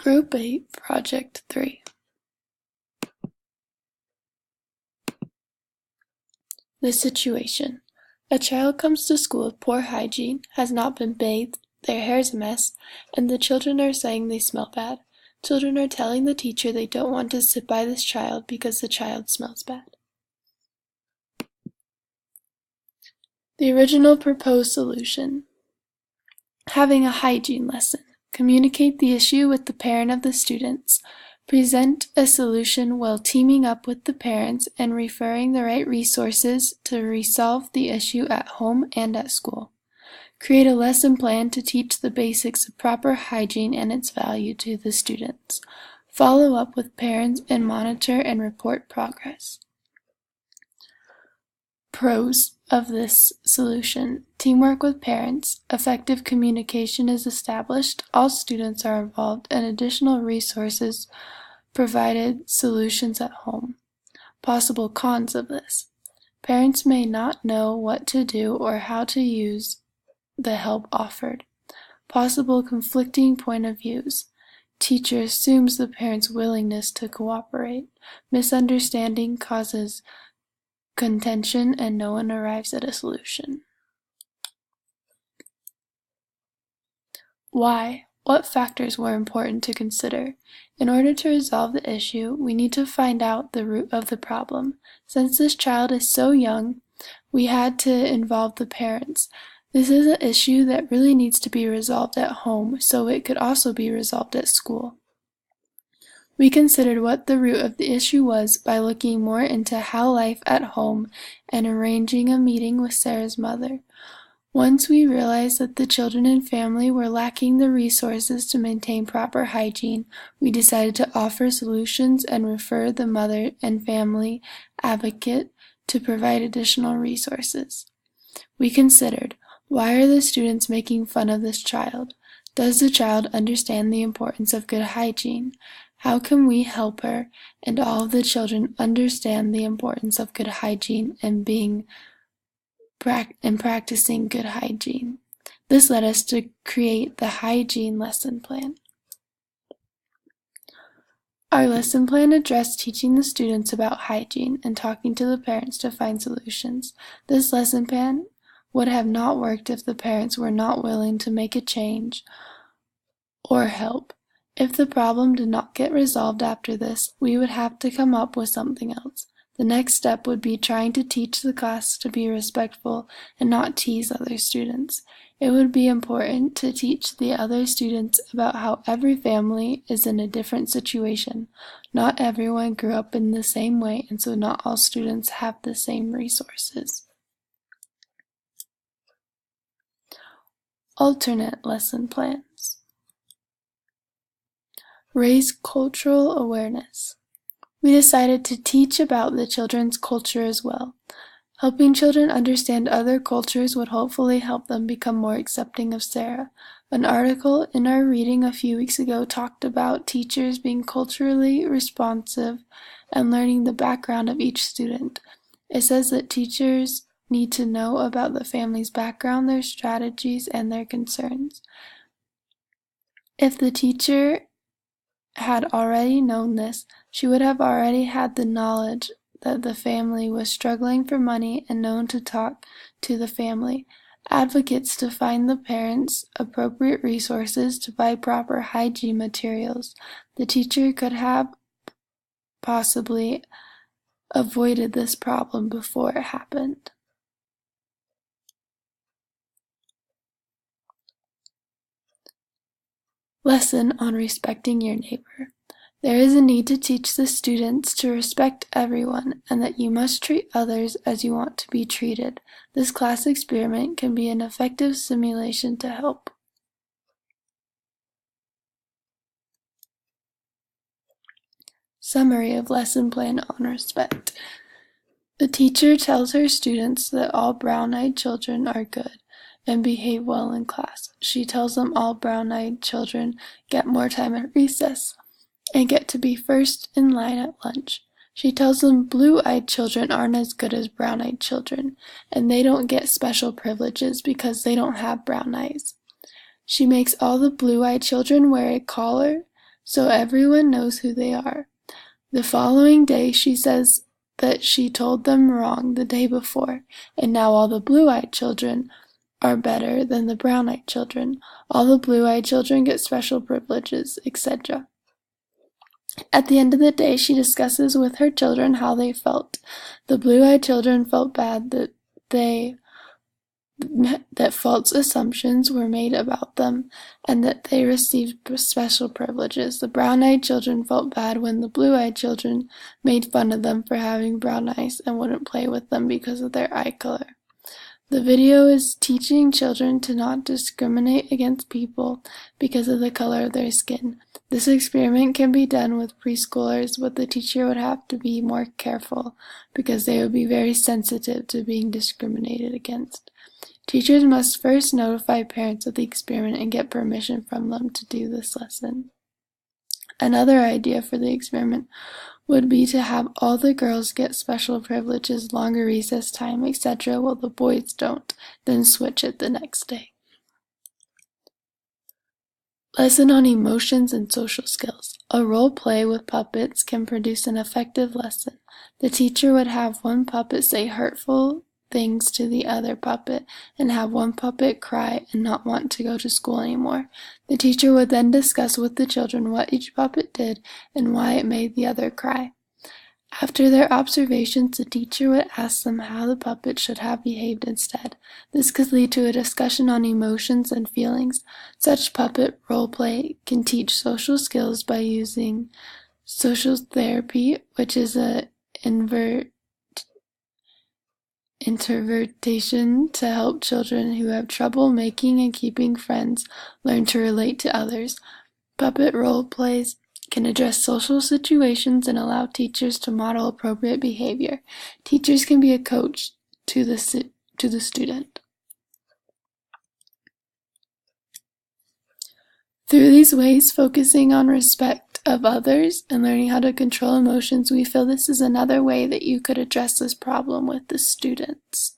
Group 8, Project 3. The situation. A child comes to school with poor hygiene, has not been bathed, their hair is a mess, and the children are saying they smell bad. Children are telling the teacher they don't want to sit by this child because the child smells bad. The original proposed solution. Having a hygiene lesson. Communicate the issue with the parent of the students. Present a solution while teaming up with the parents and referring the right resources to resolve the issue at home and at school. Create a lesson plan to teach the basics of proper hygiene and its value to the students. Follow up with parents and monitor and report progress. Pros of this solution. Teamwork with parents. Effective communication is established. All students are involved and additional resources provided. Solutions at home. Possible cons of this. Parents may not know what to do or how to use the help offered. Possible conflicting point of views. Teacher assumes the parent's willingness to cooperate. Misunderstanding causes contention and no one arrives at a solution. Why? What factors were important to consider? In order to resolve the issue, we need to find out the root of the problem. Since this child is so young, we had to involve the parents. This is an issue that really needs to be resolved at home, so it could also be resolved at school. We considered what the root of the issue was by looking more into how life at home and arranging a meeting with Sarah's mother. Once we realized that the children and family were lacking the resources to maintain proper hygiene, we decided to offer solutions and refer the mother and family advocate to provide additional resources. We considered, why are the students making fun of this child? Does the child understand the importance of good hygiene? How can we help her and all of the children understand the importance of good hygiene and practicing good hygiene? This led us to create the hygiene lesson plan. Our lesson plan addressed teaching the students about hygiene and talking to the parents to find solutions. This lesson plan would have not worked if the parents were not willing to make a change or help. If the problem did not get resolved after this, we would have to come up with something else. The next step would be trying to teach the class to be respectful and not tease other students. It would be important to teach the other students about how every family is in a different situation. Not everyone grew up in the same way, and so not all students have the same resources. Alternate lesson plans. Raise cultural awareness. We decided to teach about the children's culture as well. Helping children understand other cultures would hopefully help them become more accepting of Sarah. An article in our reading a few weeks ago talked about teachers being culturally responsive and learning the background of each student. It says that teachers need to know about the family's background, their strategies, and their concerns. If the teacher had already known this, she would have already had the knowledge that the family was struggling for money and known to talk to the family. Advocates to find the parents appropriate resources to buy proper hygiene materials. The teacher could have possibly avoided this problem before it happened. Lesson on respecting your neighbor. There is a need to teach the students to respect everyone and that you must treat others as you want to be treated. This class experiment can be an effective simulation to help. Summary of lesson plan on respect. The teacher tells her students that all brown-eyed children are good and behave well in class. She tells them all brown-eyed children get more time at recess and get to be first in line at lunch. She tells them blue-eyed children aren't as good as brown-eyed children, and they don't get special privileges because they don't have brown eyes. She makes all the blue-eyed children wear a collar so everyone knows who they are. The following day she says that she told them wrong the day before, and now all the blue-eyed children are better than the brown-eyed children. All the blue-eyed children get special privileges, etc. At the end of the day, she discusses with her children how they felt. The blue-eyed children felt bad that false assumptions were made about them and that they received special privileges. The brown-eyed children felt bad when the blue-eyed children made fun of them for having brown eyes and wouldn't play with them because of their eye color. The video is teaching children to not discriminate against people because of the color of their skin. This experiment can be done with preschoolers, but the teacher would have to be more careful because they would be very sensitive to being discriminated against. Teachers must first notify parents of the experiment and get permission from them to do this lesson. Another idea for the experiment would be to have all the girls get special privileges, longer recess time, etc., while the boys don't, then switch it the next day. Lesson on emotions and social skills. A role play with puppets can produce an effective lesson. The teacher would have one puppet say hurtful things to the other puppet and have one puppet cry and not want to go to school anymore. The teacher would then discuss with the children what each puppet did and why it made the other cry. After their observations, the teacher would ask them how the puppet should have behaved instead. This could lead to a discussion on emotions and feelings. Such puppet role play can teach social skills by using social therapy, which is a interpretation to help children who have trouble making and keeping friends learn to relate to others. Puppet role plays can address social situations and allow teachers to model appropriate behavior. Teachers can be a coach to the student. Through these ways, focusing on respect of others and learning how to control emotions, we feel this is another way that you could address this problem with the students.